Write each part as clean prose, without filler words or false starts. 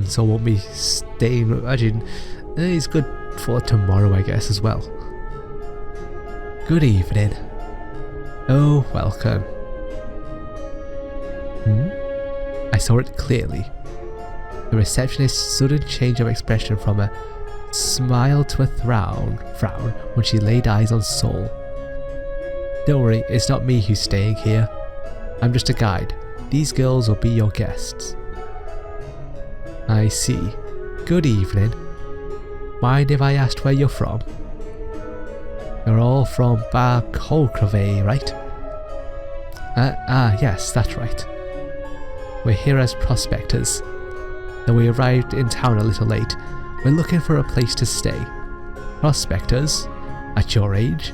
So won't be staying. Imagine, it's good for tomorrow, I guess, as well. Good evening. Oh, welcome. I saw it clearly. The receptionist's sudden change of expression from a smile to a frown when she laid eyes on Saul. Don't worry, it's not me who's staying here. I'm just a guide. These girls will be your guests. I see. Good evening. Mind if I asked where you're from? You're all from Bar Colcreve, right? Yes, that's right. We're here as prospectors. Though we arrived in town a little late, we're looking for a place to stay. Prospectors? At your age?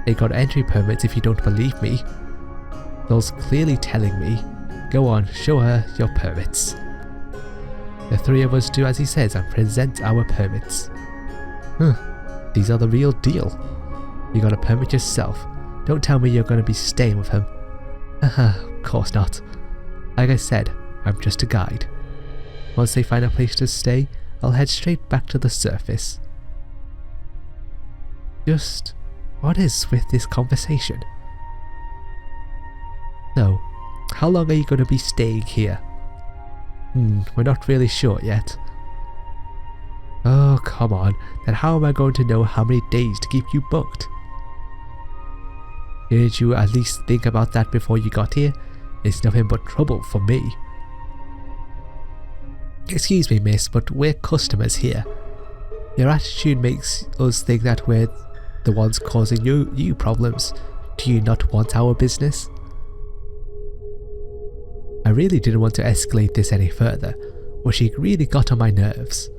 They got entry permits if you don't believe me. Those clearly telling me. Go on, show her your permits. The three of us do as he says and present our permits. These are the real deal. You got a permit yourself. Don't tell me you're going to be staying with him. Of course not. Like I said, I'm just a guide. Once they find a place to stay, I'll head straight back to the surface. Just, what is with this conversation? No, how long are you going to be staying here? We're not really sure yet. Oh, come on, then how am I going to know how many days to keep you booked? Didn't you at least think about that before you got here? It's nothing but trouble for me. Excuse me, miss, but we're customers here. Your attitude makes us think that we're the ones causing you problems. Do you not want our business? I really didn't want to escalate this any further, but she really got on my nerves.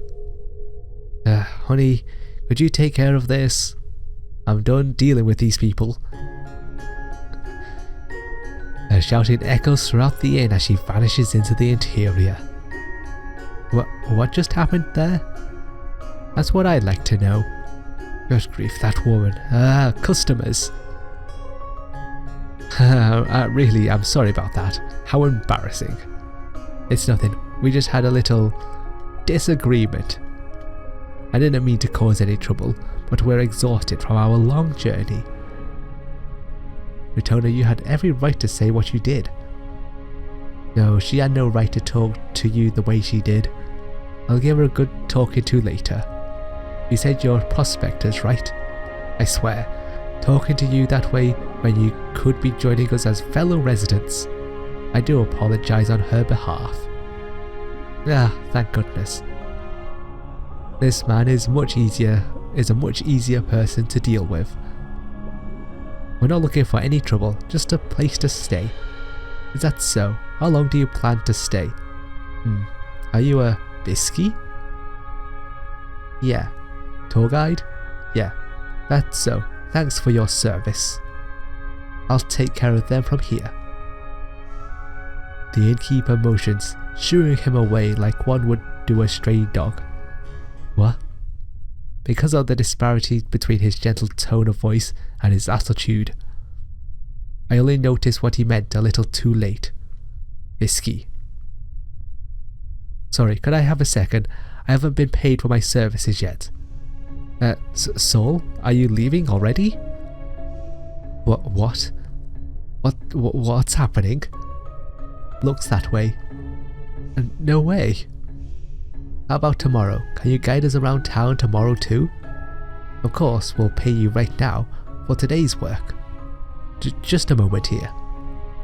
Honey, could you take care of this? I'm done dealing with these people. Her shouting echoes throughout the inn as she vanishes into the interior. What just happened there? That's what I'd like to know. Good grief, that woman. Customers. Really, I'm sorry about that. How embarrassing. It's nothing. We just had a little disagreement. I didn't mean to cause any trouble, but we're exhausted from our long journey. Retona, you had every right to say what you did. No, she had no right to talk to you the way she did. I'll give her a good talking to later. You said you're prospectors, right? I swear, talking to you that way when you could be joining us as fellow residents. I do apologise on her behalf. Thank goodness. This man is a much easier person to deal with. We're not looking for any trouble, just a place to stay. Is that so? How long do you plan to stay? Are you a bisky? Yeah. Tour guide? Yeah. That's so. Thanks for your service. I'll take care of them from here. The innkeeper motions, shooing him away like one would do a stray dog. What? Because of the disparity between his gentle tone of voice and his attitude. I only noticed what he meant a little too late. Bisky. Sorry, could I have a second? I haven't been paid for my services yet. Saul, are you leaving already? What? What's happening? Looks that way. No way. How about tomorrow? Can you guide us around town tomorrow too? Of course, we'll pay you right now for today's work. Just a moment here.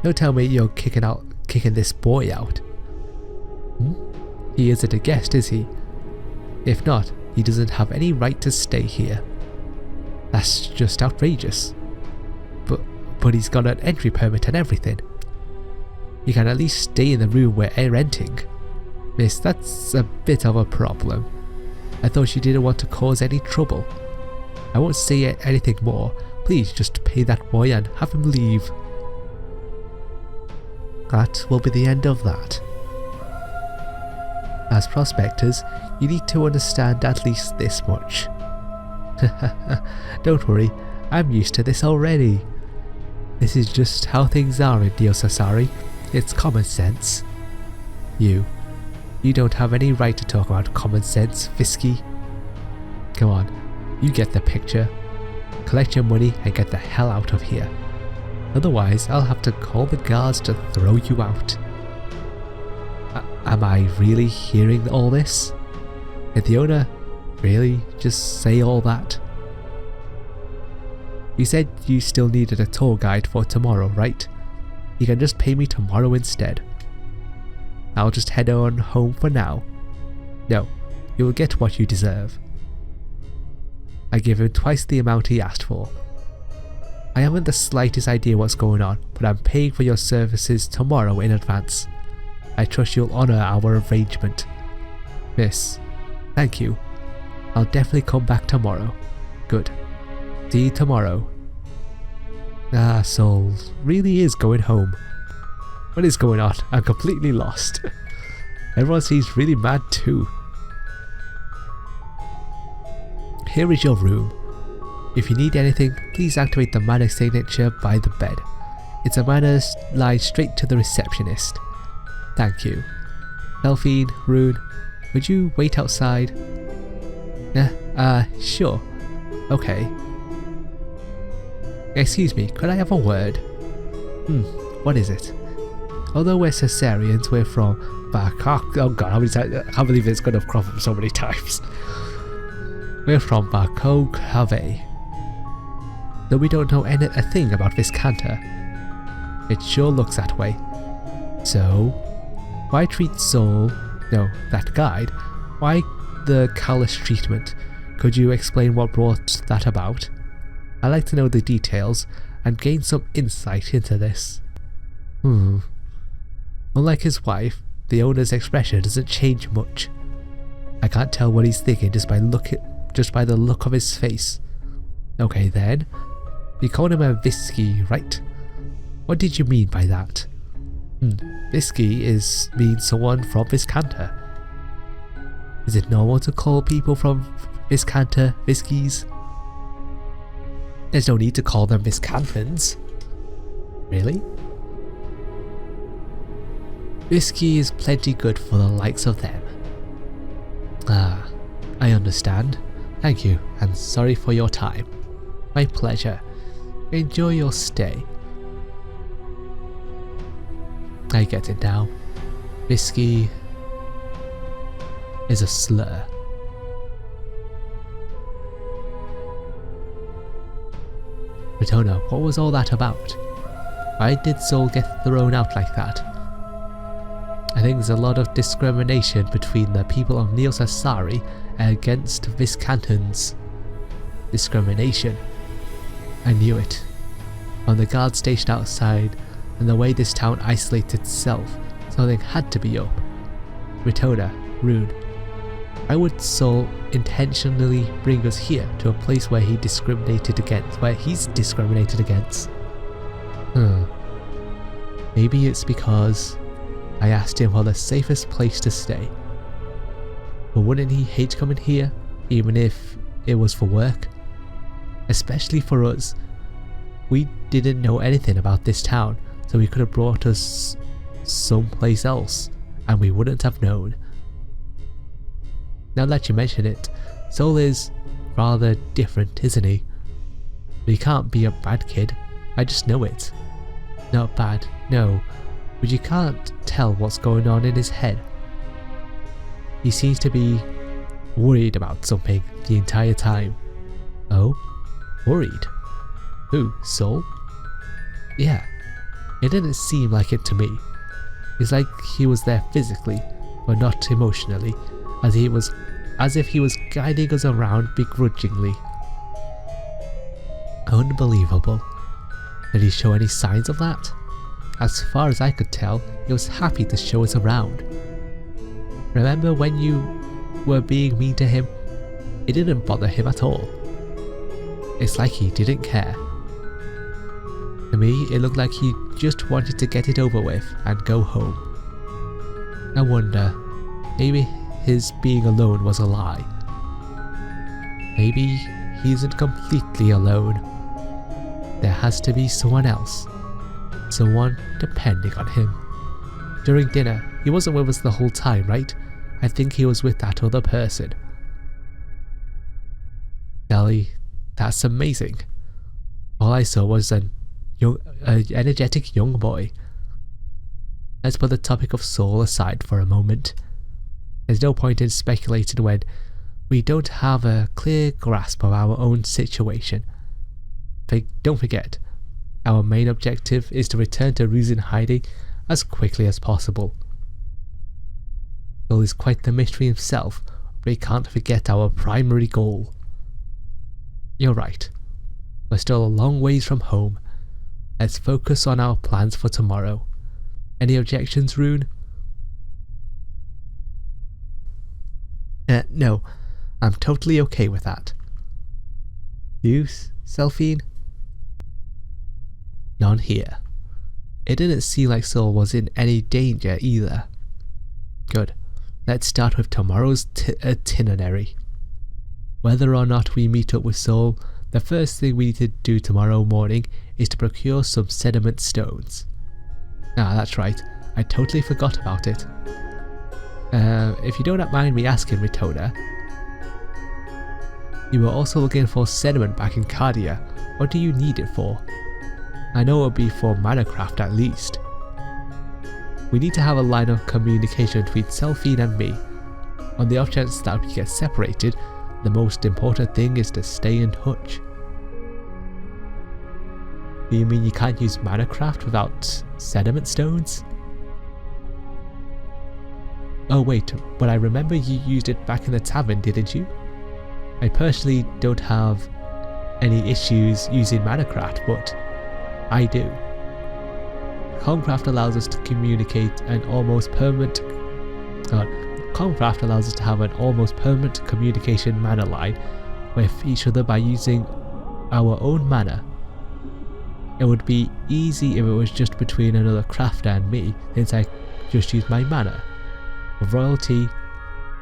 Don't tell me you're kicking this boy out. He isn't a guest, is he? If not, he doesn't have any right to stay here. That's just outrageous. But he's got an entry permit and everything. You can at least stay in the room we're renting. Miss, that's a bit of a problem. I thought you didn't want to cause any trouble. I won't say anything more. Please just pay that boy and have him leave. That will be the end of that. As prospectors, you need to understand at least this much. Don't worry, I'm used to this already. This is just how things are in Diosasari. It's common sense. You You don't have any right to talk about common sense, Fisky. Come on, you get the picture. Collect your money and get the hell out of here. Otherwise, I'll have to call the guards to throw you out. Am I really hearing all this? Did the owner really just say all that? You said you still needed a tour guide for tomorrow, right? You can just pay me tomorrow instead. I'll just head on home for now. No, you will get what you deserve. I gave him twice the amount he asked for. I haven't the slightest idea what's going on, but I'm paying for your services tomorrow in advance. I trust you'll honour our arrangement. Miss, thank you. I'll definitely come back tomorrow. Good. See you tomorrow. Soul really is going home. What is going on? I'm completely lost. Everyone seems really mad too. Here is your room. If you need anything, please activate the manor signature by the bed. It's a manor line straight to the receptionist. Thank you. Delphine, Rune, would you wait outside? Sure. Okay. Excuse me, could I have a word? What is it? Although we're Caesarians, we're from Barcock. Oh god, I can't believe it's going to crop up so many times. We're from Barcock-Have. Though we don't know a thing about Viscanta. It sure looks that way. So, why treat Soul, no, that guide, why the callous treatment? Could you explain what brought that about? I'd like to know the details and gain some insight into this. Unlike his wife, the owner's expression doesn't change much. I can't tell what he's thinking just by the look of his face. Okay then, you called him a Visky, right? What did you mean by that? Visky means someone from Viscanta. Is it normal to call people from Viscanta Viskies? There's no need to call them Viscantans. Really? Visky is plenty good for the likes of them. I understand. Thank you, and sorry for your time. My pleasure. Enjoy your stay. I get it now. Visky is a slur. Retona, what was all that about? Why did Soul get thrown out like that? I think there's a lot of discrimination between the people of Neo Sassari against Viscantans. Discrimination. I knew it. On the guard stationed outside and the way this town isolates itself, something had to be up. Retona, Rune. Why would Soul intentionally bring us here to a place where he's discriminated against? Maybe it's because I asked him for the safest place to stay. But wouldn't he hate coming here, even if it was for work? Especially for us. We didn't know anything about this town, so he could have brought us someplace else, and we wouldn't have known. Now that you mention it, Soul is rather different, isn't he? But he can't be a bad kid, I just know it. Not bad, no, but you can't tell what's going on in his head. He seems to be worried about something the entire time. Oh? Worried? Who, Soul? Yeah, it didn't seem like it to me. It's like he was there physically, but not emotionally, as if he was guiding us around begrudgingly. Unbelievable. Did he show any signs of that? As far as I could tell, he was happy to show us around. Remember when you were being mean to him? It didn't bother him at all. It's like he didn't care. To me, it looked like he just wanted to get it over with and go home. I wonder, maybe his being alone was a lie. Maybe he isn't completely alone. There has to be someone else. Someone depending on him. During dinner, he wasn't with us the whole time, right? I think he was with that other person. Ellie, that's amazing. All I saw was an energetic young boy. Let's put the topic of soul aside for a moment. There's no point in speculating when we don't have a clear grasp of our own situation. Don't forget, our main objective is to return to Ruse in hiding as quickly as possible. Soul is quite the mystery himself, but we can't forget our primary goal. You're right. We're still a long ways from home. Let's focus on our plans for tomorrow. Any objections, Rune? No. I'm totally okay with that. You, Selphine? None here. It didn't seem like Soul was in any danger either. Good. Let's start with tomorrow's itinerary. Whether or not we meet up with Soul, the first thing we need to do tomorrow morning is to procure some sediment stones. Ah, that's right. I totally forgot about it. If you don't mind me asking, Ritona, you were also looking for sediment back in Cardia. What do you need it for? I know it would be for Manacraft at least. We need to have a line of communication between Selphine and me. On the off chance that we get separated, the most important thing is to stay in touch. Do you mean you can't use Manacraft without sediment stones? Oh wait, but I remember you used it back in the tavern, didn't you? I personally don't have any issues using Manacraft, but I do. Comcraft allows us to communicate an almost permanent Comcraft allows us to have an almost permanent communication mana line with each other by using our own mana. It would be easy if it was just between another crafter and me, since I just use my mana. With royalty,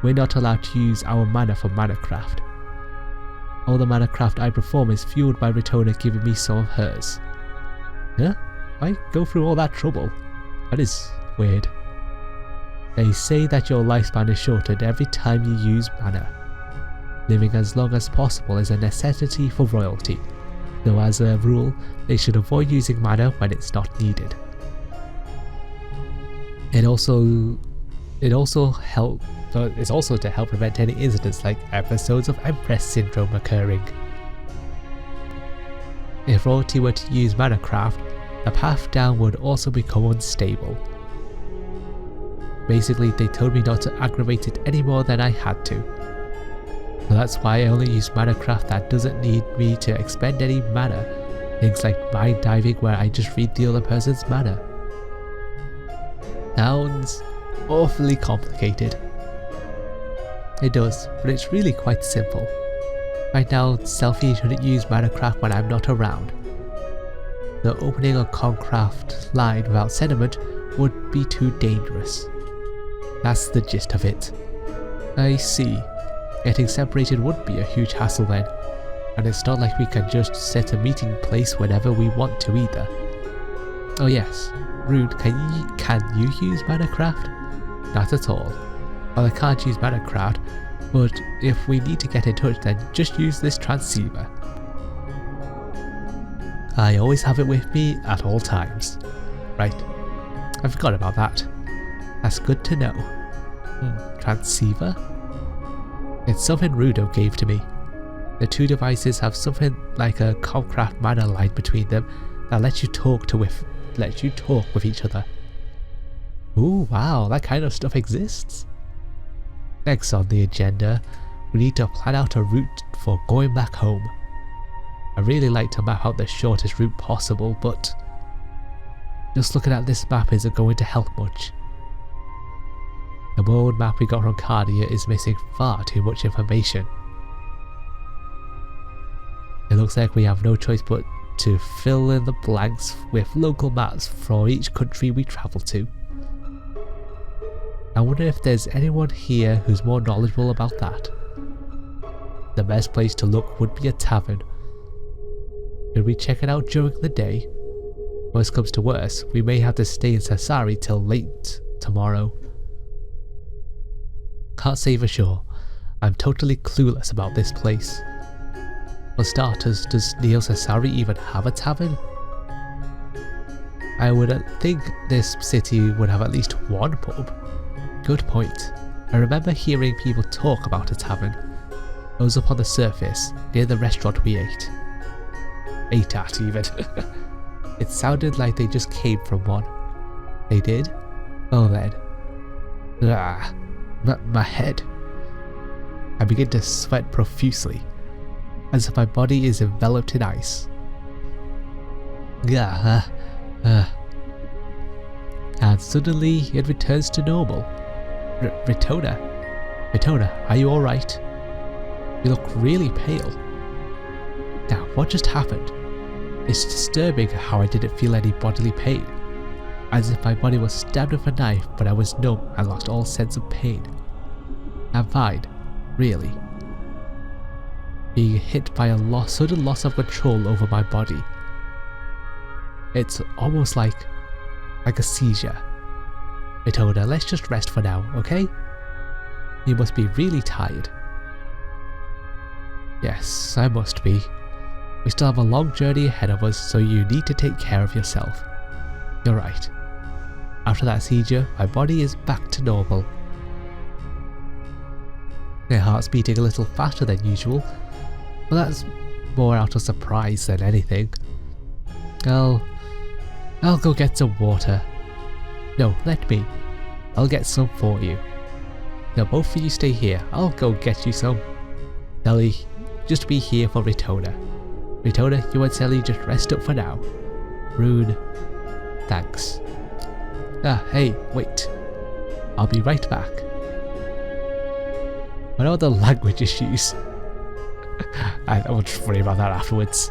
we're not allowed to use our mana for Manacraft. All the Manacraft I perform is fueled by Ritona giving me some of hers. Huh? Why go through all that trouble? That is weird. They say that your lifespan is shortened every time you use mana. Living as long as possible is a necessity for royalty, though as a rule, they should avoid using mana when it's not needed. It's also to help prevent any incidents like episodes of Empress Syndrome occurring. If royalty were to use Manacraft, the path down would also become unstable. Basically, they told me not to aggravate it any more than I had to. So that's why I only use Manacraft that doesn't need me to expend any mana. Things like mind diving where I just read the other person's mana. Sounds awfully complicated. It does, but it's really quite simple. Right now, Selphie shouldn't use Manacraft when I'm not around. The opening a Comcraft line without sediment would be too dangerous. That's the gist of it. I see. Getting separated would be a huge hassle then, and it's not like we can just set a meeting place whenever we want to either. Oh yes, Rune, can you use Manacraft? Not at all. Well, I can't use Manacraft, but if we need to get in touch then just use this transceiver. I always have it with me at all times. Right, I forgot about that. That's good to know. Transceiver? It's something Rudo gave to me. The two devices have something like a Comcraft mana line between them that lets you talk with each other. Ooh, wow, that kind of stuff exists. Next on the agenda, we need to plan out a route for going back home. I really like to map out the shortest route possible, but just looking at this map isn't going to help much. The world map we got from Cardia is missing far too much information. It looks like we have no choice but to fill in the blanks with local maps for each country we travel to. I wonder if there's anyone here who's more knowledgeable about that. The best place to look would be a tavern. Should we check it out during the day? Worst comes to worst, we may have to stay in Sassari till late tomorrow. Can't say for sure. I'm totally clueless about this place. For starters, does Neo Sasari even have a tavern? I would think this city would have at least one pub. Good point. I remember hearing people talk about a tavern. It was up on the surface, near the restaurant we ate. Ate at even. It sounded like they just came from one. They did? Oh then. My head. I begin to sweat profusely, as if my body is enveloped in ice. And suddenly it returns to normal. Retona, are you alright? You look really pale. Now, what just happened? It's disturbing how I didn't feel any bodily pain, as if my body was stabbed with a knife, but I was numb and lost all sense of pain. I'm fine, really. Being hit by a sudden loss of control over my body. It's almost like a seizure. Retona, let's just rest for now, okay? You must be really tired. Yes, I must be. We still have a long journey ahead of us, so you need to take care of yourself. You're right. After that seizure, my body is back to normal. My heart's beating a little faster than usual, but that's more out of surprise than anything. I'll go get some water. No, let me. I'll get some for you. Now both of you stay here, I'll go get you some. Ellie, just be here for Retona. Retona, you and Sally just rest up for now. Rude. Thanks. Hey, wait. I'll be right back. What are the language issues? I won't worry about that afterwards.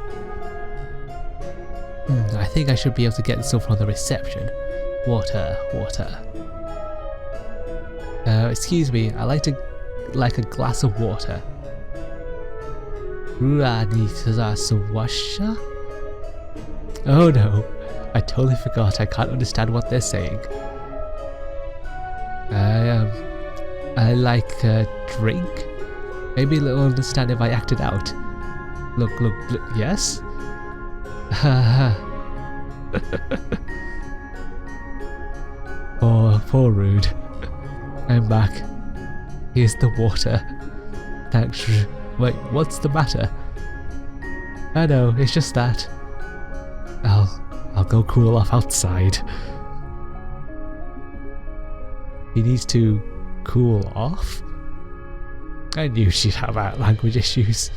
I think I should be able to get some from the reception. Water. Excuse me, I like a glass of water. Oh no, I totally forgot. I can't understand what they're saying. I like a drink. Maybe they'll understand if I act it out. Look, yes? Poor Rude. I'm back. Here's the water. Thanks. Wait, what's the matter? I know, it's just that. I'll go cool off outside. He needs to cool off? I knew she'd have language issues.